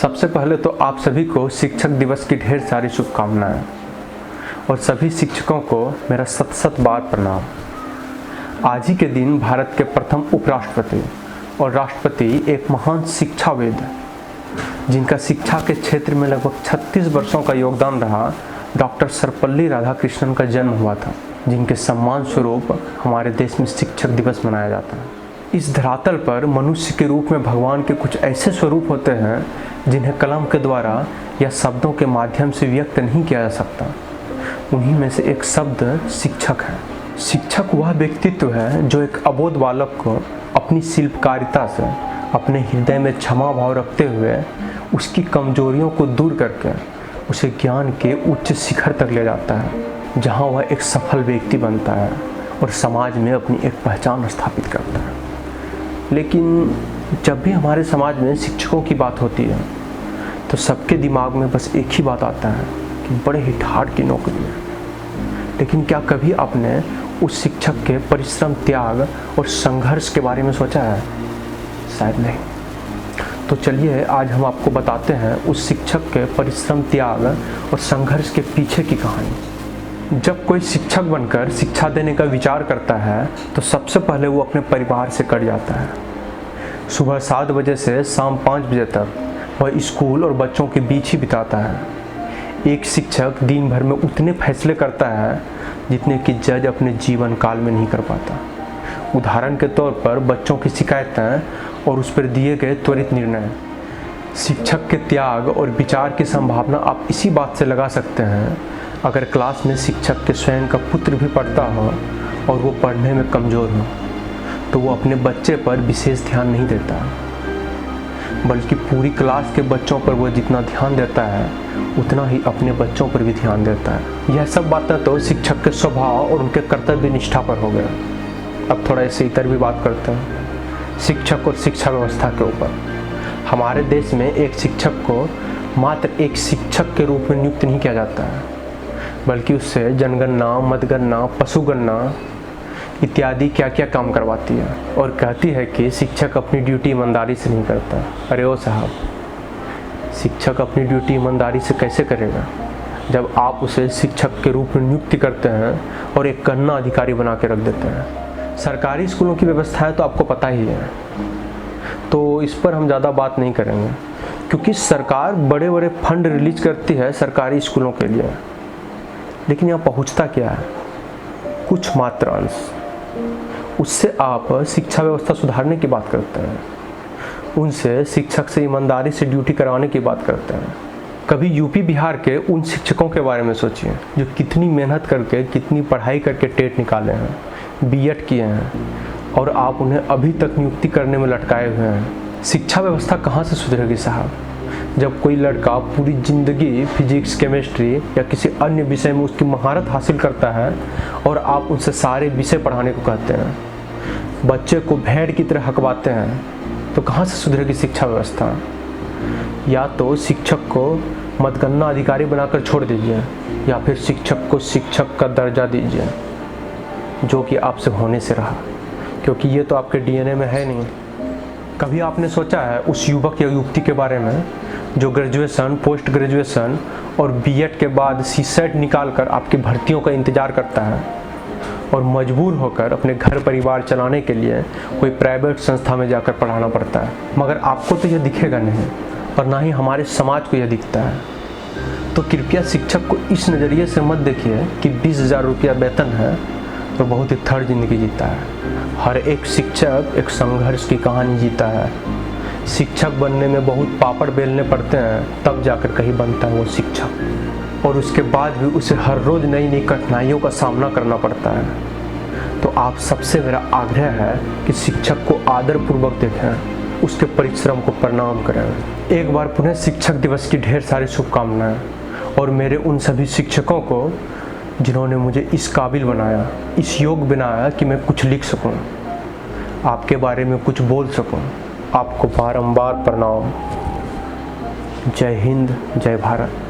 सबसे पहले तो आप सभी को शिक्षक दिवस की ढेर सारी शुभकामनाएं और सभी शिक्षकों को मेरा शत शत बार प्रणाम। आज ही के दिन भारत के प्रथम उपराष्ट्रपति और राष्ट्रपति एक महान शिक्षाविद, जिनका शिक्षा के क्षेत्र में लगभग 36 वर्षों का योगदान रहा, डॉक्टर सर्वपल्ली राधाकृष्णन का जन्म हुआ था, जिनके सम्मान स्वरूप हमारे देश में शिक्षक दिवस मनाया जाता है। इस धरातल पर मनुष्य के रूप में भगवान के कुछ ऐसे स्वरूप होते हैं जिन्हें कलम के द्वारा या शब्दों के माध्यम से व्यक्त नहीं किया जा सकता। उन्हीं में से एक शब्द शिक्षक है। शिक्षक वह व्यक्तित्व है जो एक अबोध बालक को अपनी शिल्पकारिता से, अपने हृदय में क्षमा भाव रखते हुए उसकी कमजोरियों को दूर करके उसे ज्ञान के उच्च शिखर तक ले जाता है, जहाँ वह एक सफल व्यक्ति बनता है और समाज में अपनी एक पहचान स्थापित करता है। लेकिन जब भी हमारे समाज में शिक्षकों की बात होती है तो सबके दिमाग में बस एक ही बात आता है कि बड़े ही ठाठ की नौकरी है। लेकिन क्या कभी आपने उस शिक्षक के परिश्रम, त्याग और संघर्ष के बारे में सोचा है? शायद नहीं। तो चलिए आज हम आपको बताते हैं उस शिक्षक के परिश्रम, त्याग और संघर्ष के पीछे की कहानी। जब कोई शिक्षक बनकर शिक्षा देने का विचार करता है तो सबसे पहले वो अपने परिवार से कट जाता है। सुबह 7 बजे से शाम 5 बजे तक वह स्कूल और बच्चों के बीच ही बिताता है। एक शिक्षक दिन भर में उतने फैसले करता है जितने कि जज अपने जीवन काल में नहीं कर पाता। उदाहरण के तौर पर बच्चों की शिकायतें और उस पर दिए गए त्वरित निर्णय। शिक्षक के त्याग और विचार की संभावना आप इसी बात से लगा सकते हैं, अगर क्लास में शिक्षक के स्वयं का पुत्र भी पढ़ता हो और वो पढ़ने में कमज़ोर हो तो वो अपने बच्चे पर विशेष ध्यान नहीं देता, बल्कि पूरी क्लास के बच्चों पर वो जितना ध्यान देता है उतना ही अपने बच्चों पर भी ध्यान देता है। यह सब बातें तो शिक्षक के स्वभाव और उनके कर्तव्य निष्ठा पर हो गया। अब थोड़ा ऐसे इतर भी बात करते हैं शिक्षक और शिक्षा व्यवस्था के ऊपर। हमारे देश में एक शिक्षक को मात्र एक शिक्षक के रूप में नियुक्त नहीं किया जाता है, बल्कि उससे जनगणना, मतगणना, पशुगणना इत्यादि क्या क्या काम करवाती है और कहती है कि शिक्षक अपनी ड्यूटी ईमानदारी से नहीं करता। अरे ओ साहब, शिक्षक अपनी ड्यूटी ईमानदारी से कैसे करेगा जब आप उसे शिक्षक के रूप में नियुक्ति करते हैं और एक गणना अधिकारी बना के रख देते हैं। सरकारी स्कूलों की व्यवस्था है तो आपको पता ही है, तो इस पर हम ज़्यादा बात नहीं करेंगे, क्योंकि सरकार बड़े बड़े फंड रिलीज करती है सरकारी स्कूलों के लिए, लेकिन यहाँ पहुँचता क्या है? कुछ मात्र अंश। उससे आप शिक्षा व्यवस्था सुधारने की बात करते हैं, उनसे शिक्षक से ईमानदारी से ड्यूटी करवाने की बात करते हैं। कभी यूपी बिहार के उन शिक्षकों के बारे में सोचिए जो कितनी मेहनत करके, कितनी पढ़ाई करके टेट निकाले हैं, बीएड किए हैं, और आप उन्हें अभी तक नियुक्ति करने में लटकाए हुए हैं। शिक्षा व्यवस्था कहाँ से सुधरेगी साहब, जब कोई लड़का पूरी ज़िंदगी फिजिक्स, केमिस्ट्री या किसी अन्य विषय में उसकी महारत हासिल करता है और आप उनसे सारे विषय पढ़ाने को कहते हैं, बच्चे को भेड़ की तरह हकवाते हैं, तो कहाँ से सुधरेगी शिक्षा व्यवस्था? या तो शिक्षक को मतगणना अधिकारी बनाकर छोड़ दीजिए, या फिर शिक्षक को शिक्षक का दर्जा दीजिए, जो कि आपसे होने से रहा, क्योंकि ये तो आपके डीएनए में है नहीं। कभी आपने सोचा है उस युवक या युवती के बारे में जो ग्रेजुएशन, पोस्ट ग्रेजुएशन और बीएड के बाद सीसेट निकालकर आपकी भर्तियों का इंतज़ार करता है और मजबूर होकर अपने घर परिवार चलाने के लिए कोई प्राइवेट संस्था में जाकर पढ़ाना पड़ता है? मगर आपको तो यह दिखेगा नहीं और ना ही हमारे समाज को यह दिखता है। तो कृपया शिक्षक को इस नज़रिए से मत देखिए कि 20,000 रुपया वेतन है तो बहुत ही थर्ड जिंदगी जीता है। हर एक शिक्षक एक संघर्ष की कहानी जीता है। शिक्षक बनने में बहुत पापड़ बेलने पड़ते हैं, तब जाकर कहीं बनता है वो शिक्षक, और उसके बाद भी उसे हर रोज़ नई नई कठिनाइयों का सामना करना पड़ता है। तो आप सबसे मेरा आग्रह है कि शिक्षक को आदरपूर्वक देखें, उसके परिश्रम को प्रणाम करें। एक बार पुनः शिक्षक दिवस की ढेर सारी शुभकामनाएं, और मेरे उन सभी शिक्षकों को जिन्होंने मुझे इस काबिल बनाया, इस योग बनाया कि मैं कुछ लिख सकूं, आपके बारे में कुछ बोल सकूं। आपको बारंबार प्रणाम। जय हिंद, जय भारत।